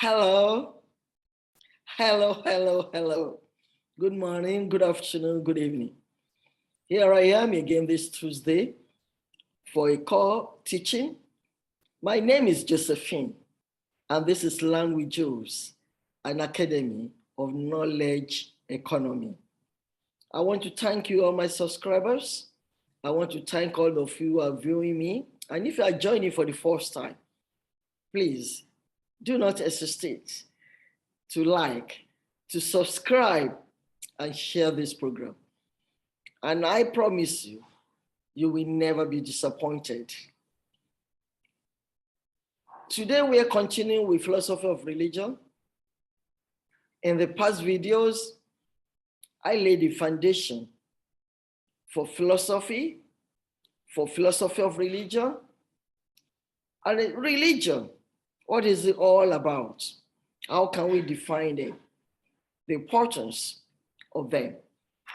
Hello, hello. Good morning, good afternoon, good evening. Here I am again this Tuesday for a call teaching. My name is Josephine, and this is Languages, an academy of knowledge economy. I want to thank you, all my subscribers. I want to thank all of you who are viewing me. And if you are joining for the first time, please do not hesitate to like, to subscribe, and share this program. And I promise you, you will never be disappointed. Today, we are continuing with philosophy of religion. In the past videos, I laid the foundation for philosophy of religion. And religion, what is it all about? How can we define them? The importance of them.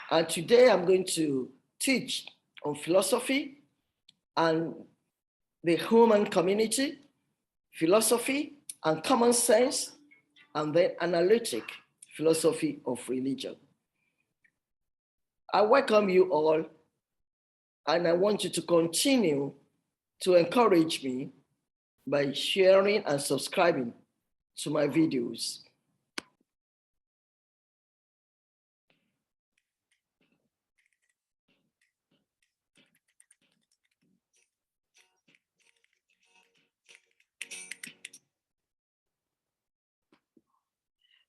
And today I'm going to teach on philosophy and the human community, philosophy and common sense, and then analytic philosophy of religion. I welcome you all, and I want you to continue to encourage me by sharing and subscribing to my videos.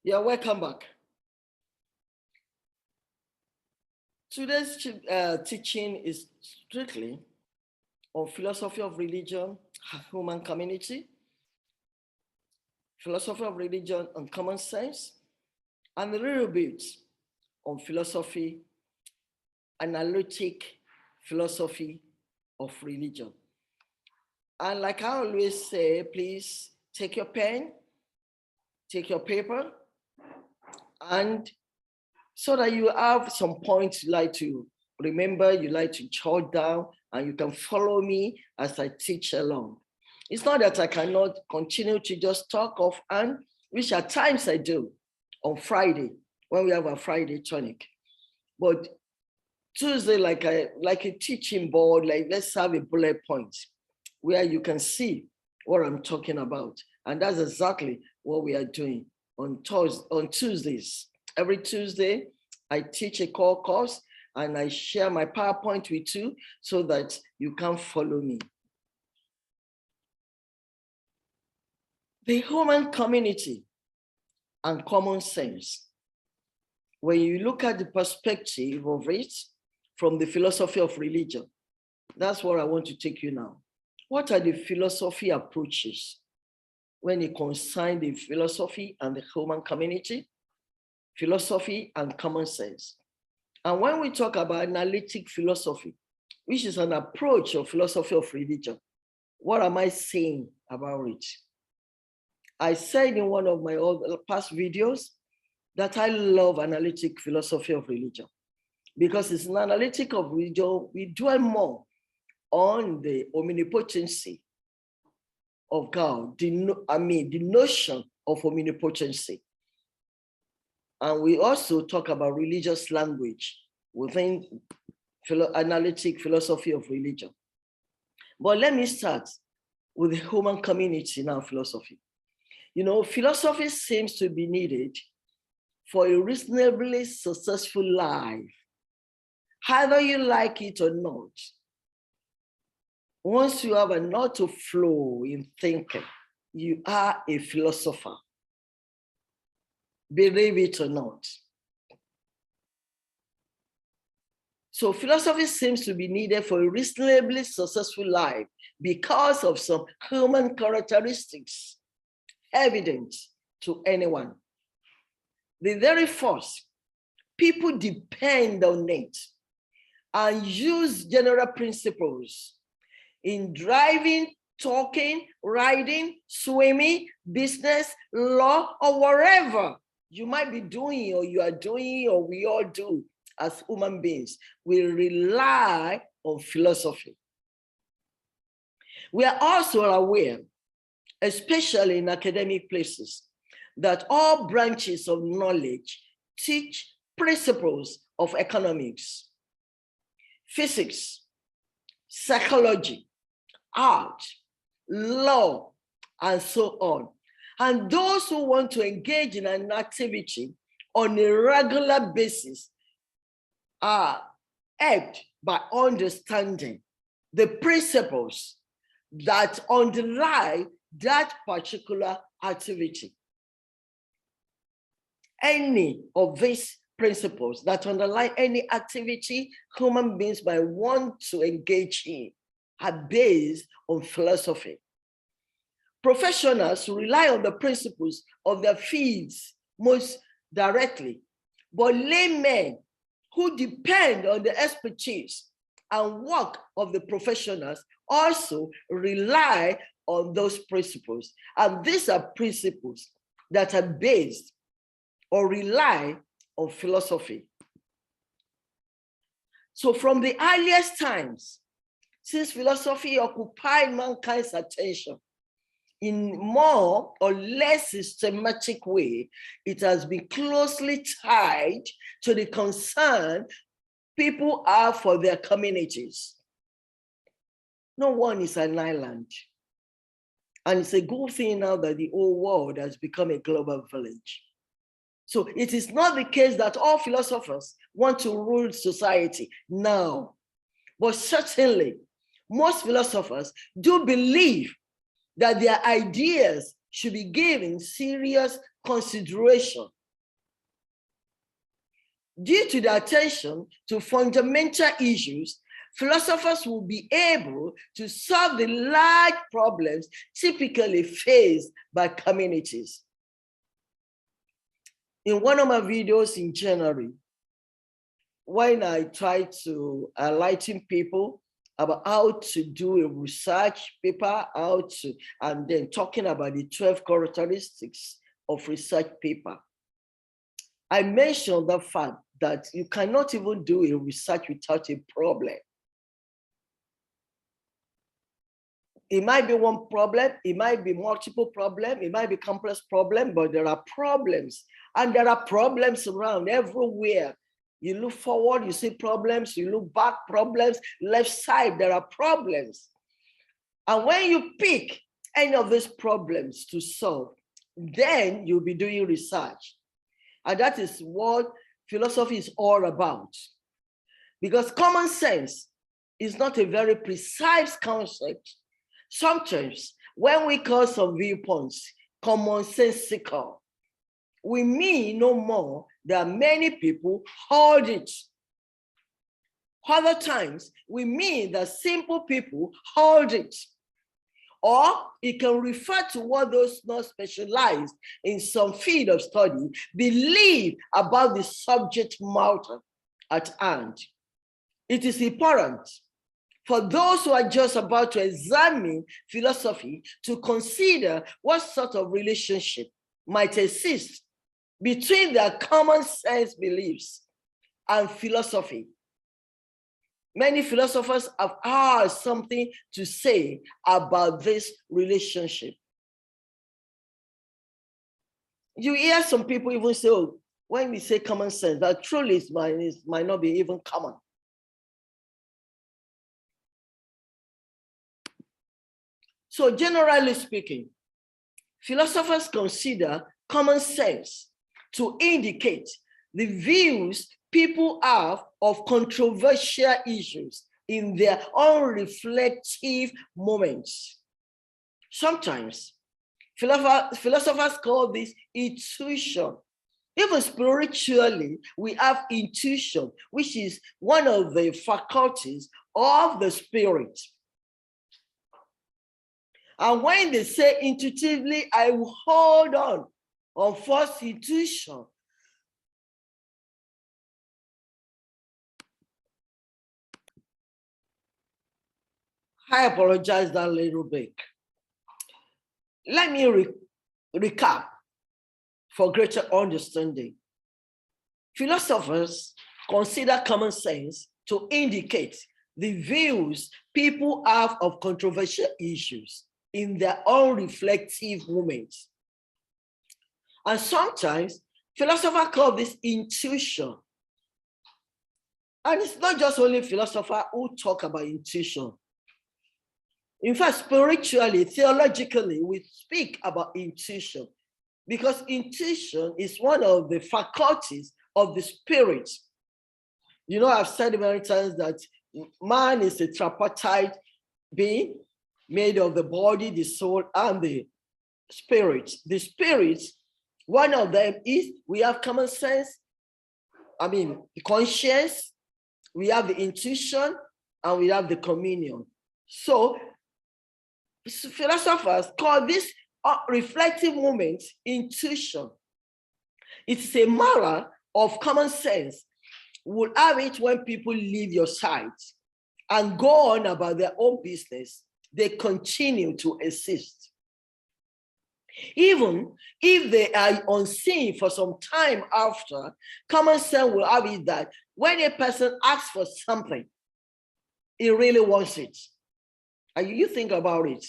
Yeah, welcome back. Today's teaching is strictly on philosophy of religion, human community, philosophy of religion and common sense, and a little bit on philosophy, analytic philosophy of religion. And like I always say, please take your pen, take your paper, and so that you have some points you like to remember, you like to jot down, and you can follow me as I teach along. It's not that I cannot continue to just talk offhand, which at times I do on Friday when we have a Friday tonic. But Tuesday, like a teaching board, like let's have a bullet point where you can see what I'm talking about. And that's exactly what we are doing on Tuesdays. Every Tuesday, I teach a core course and I share my PowerPoint with you so that you can follow me. The human community and common sense. When you look at the perspective of it from the philosophy of religion, that's what I want to take you now. What are the philosophy approaches when it concerns the philosophy and the human community, philosophy and common sense? And when we talk about analytic philosophy, which is an approach of philosophy of religion, what am I saying about it? I said in one of my past videos that I love analytic philosophy of religion because it's an analytic of religion. We dwell more on the omnipotency of God, the notion of omnipotency. And we also talk about religious language within analytic philosophy of religion. But let me start with the human community now philosophy. You know, philosophy seems to be needed for a reasonably successful life, either you like it or not. Once you have an auto flow in thinking, you are a philosopher, believe it or not. So philosophy seems to be needed for a reasonably successful life because of some human characteristics evident to anyone. The very first, people depend on it and use general principles in driving, talking, riding, swimming, business, law, or whatever you might be doing or you are doing or we all do as human beings. We rely on philosophy. We are also aware, especially in academic places, that all branches of knowledge teach principles of economics, physics, psychology, art, law, and so on. And those who want to engage in an activity on a regular basis are helped by understanding the principles that underlie that particular activity. Any of these principles that underlie any activity human beings might want to engage in are based on philosophy. Professionals rely on the principles of their fields most directly, but laymen who depend on the expertise and work of the professionals also rely on those principles. And these are principles that are based or rely on philosophy. So from the earliest times, since philosophy occupied mankind's attention in more or less systematic way, it has been closely tied to the concern people have for their communities. No one is an island. And it's a good thing now that the whole world has become a global village. So it is not the case that all philosophers want to rule society now, but certainly most philosophers do believe that their ideas should be given serious consideration. Due to the attention to fundamental issues, philosophers will be able to solve the large problems typically faced by communities. In one of my videos in January, when I tried to enlighten people about how to do a research paper, and then talking about the 12 characteristics of research paper, I mentioned the fact that you cannot even do a research without a problem. It might be one problem, it might be multiple problems, it might be complex problem, but there are problems. And there are problems around everywhere. You look forward, you see problems, you look back, problems, left side, there are problems. And when you pick any of these problems to solve, then you'll be doing research. And that is what philosophy is all about. Because common sense is not a very precise concept. Sometimes when we call some viewpoints commonsensical, we mean no more that many people hold it. Other times, we mean that simple people hold it. Or it can refer to what those not specialized in some field of study believe about the subject matter at hand. It is important for those who are just about to examine philosophy to consider what sort of relationship might exist between their common sense beliefs and philosophy. Many philosophers have had something to say about this relationship. You hear some people even say, oh, when we say common sense, that truly might not be even common. So generally speaking, philosophers consider common sense to indicate the views people have of controversial issues in their unreflective moments. Sometimes philosophers call this intuition. Even spiritually, we have intuition, which is one of the faculties of the spirit. And when they say intuitively, I will hold on first intuition. I apologize that little bit. Let me recap for greater understanding. Philosophers consider common sense to indicate the views people have of controversial issues in their own reflective moments. And sometimes philosophers call this intuition. And it's not just only philosophers who talk about intuition. In fact, spiritually, theologically, we speak about intuition because intuition is one of the faculties of the spirit. You know, I've said many times that man is a tripartite being made of the body, the soul, and the spirit. The spirit, one of them is we have common sense, the conscience, we have the intuition, and we have the communion. So philosophers call this reflective moment intuition. It's a matter of common sense. We'll have it when people leave your side and go on about their own business. They continue to exist. Even if they are unseen for some time after, common sense will have it that when a person asks for something, he really wants it. And you think about it.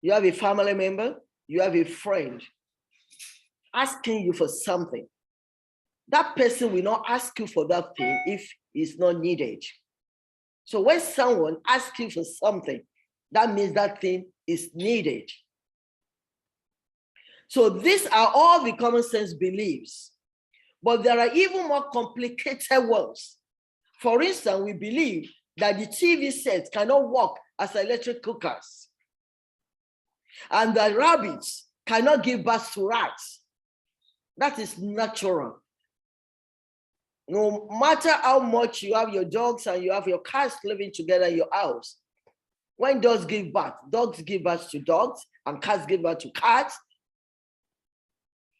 You have a family member, you have a friend asking you for something. That person will not ask you for that thing if it's not needed. So when someone asks you for something, that means that thing is needed. So these are all the common sense beliefs, but there are even more complicated ones. For instance, we believe that the TV sets cannot work as electric cookers, and that rabbits cannot give birth to rats. That is natural. No matter how much you have your dogs and you have your cats living together in your house, when dogs give birth to dogs, and cats give birth to cats.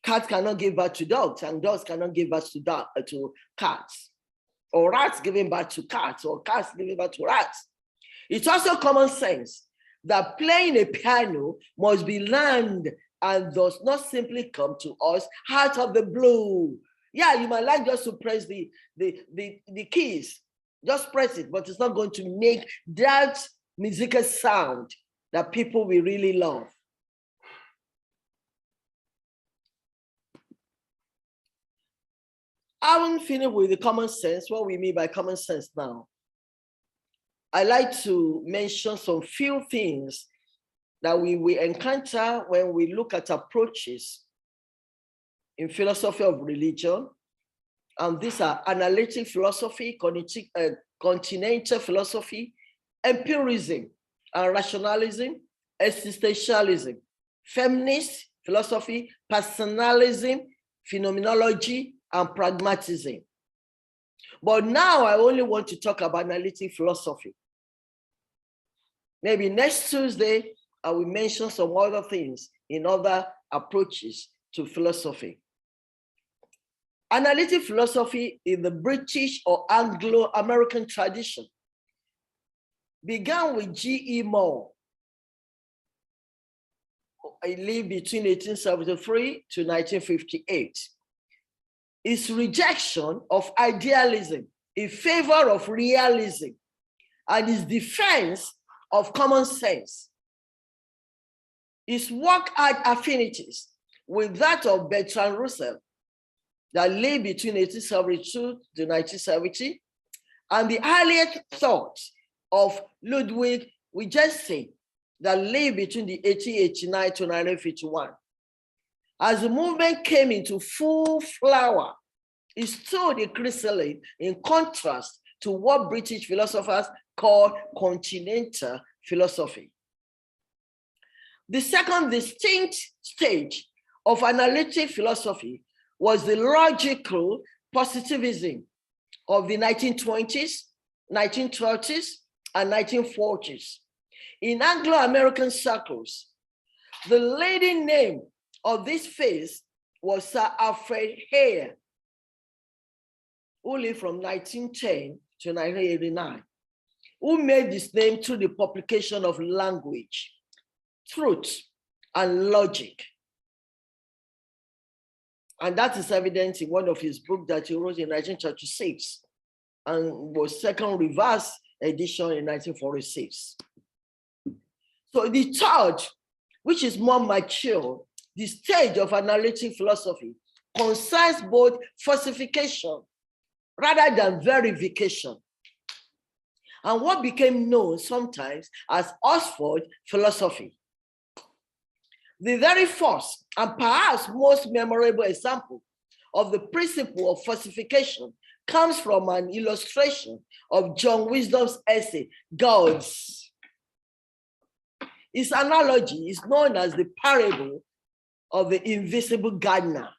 Cats cannot give birth to dogs, and dogs cannot give birth to cats. Or rats giving birth to cats, or cats giving birth to rats. It's also common sense that playing a piano must be learned and does not simply come to us out of the blue. Yeah, you might like just to press the keys, just press it, but it's not going to make that musical sound that people will really love. I haven't finished with the common sense, what we mean by common sense now. I like to mention some few things that we encounter when we look at approaches in philosophy of religion. And these are analytic philosophy, continental philosophy, empirism and rationalism, existentialism, feminist philosophy, personalism, phenomenology, and pragmatism. But now I only want to talk about analytic philosophy. Maybe next Tuesday, I will mention some other things in other approaches to philosophy. Analytic philosophy in the British or Anglo-American tradition began with G.E. Moore. He lived between 1873 to 1958. His rejection of idealism in favor of realism and his defense of common sense. His work had affinities with that of Bertrand Russell that lived between 1872 to 1970, and the earlier thoughts of Ludwig Wittgenstein that lived between the 1889 to 1951. As the movement came into full flower, it stood a chrysalis in contrast to what British philosophers call continental philosophy. The second distinct stage of analytic philosophy was the logical positivism of the 1920s, 1930s, and 1940s. In Anglo-American circles, the leading name of this phase was Sir Alfred Hare, who lived from 1910 to 1989, who made this name through the publication of Language, Truth, and Logic. And that is evident in one of his books that he wrote in 1936 and was second reverse edition in 1946. So the third, which is more mature, the stage of analytic philosophy concerns both falsification rather than verification, and what became known sometimes as Oxford philosophy. The very first and perhaps most memorable example of the principle of falsification comes from an illustration of John Wisdom's essay, Gods. His analogy is known as the parable of the invisible gardener.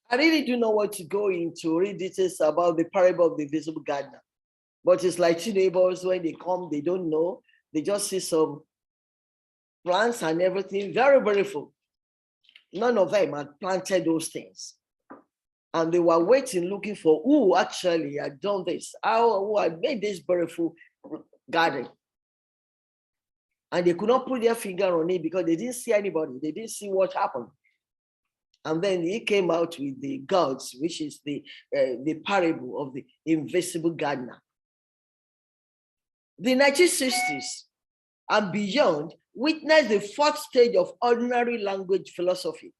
I really do not want to go into read details about the parable of the invisible gardener, but it's like two neighbors, when they come, they don't know, they just see some plants and everything, very beautiful. None of them had planted those things. And they were waiting, looking for who actually had done this, who had made this beautiful garden. And they could not put their finger on it because they didn't see anybody. They didn't see what happened. And then he came out with the gods, which is the parable of the invisible gardener. The 1960s and beyond witnessed the fourth stage of ordinary language philosophy.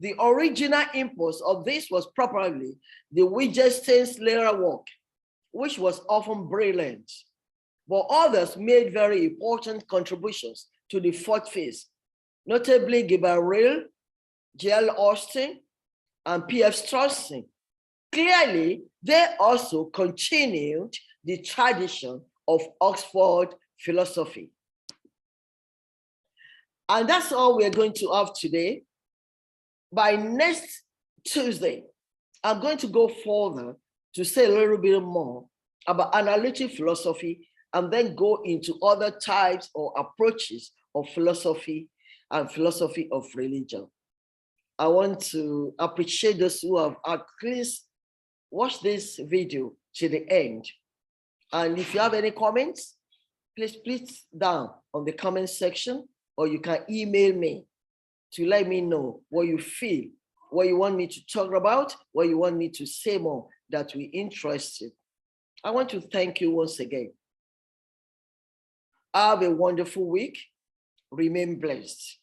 The original impulse of this was probably the Wittgenstein's later work, which was often brilliant, but others made very important contributions to the fourth phase, notably Gabriel, J.L. Austin, and P.F. Strawson. Clearly, they also continued the tradition of Oxford philosophy. And that's all we're going to have today. By next Tuesday, I'm going to go further to say a little bit more about analytic philosophy and then go into other types or approaches of philosophy and philosophy of religion. I want to appreciate those who have at least watched this video to the end. And if you have any comments, please put down on the comment section, or you can email me to let me know what you feel, what you want me to talk about, what you want me to say more that will interest you. I want to thank you once again. Have a wonderful week. Remain blessed.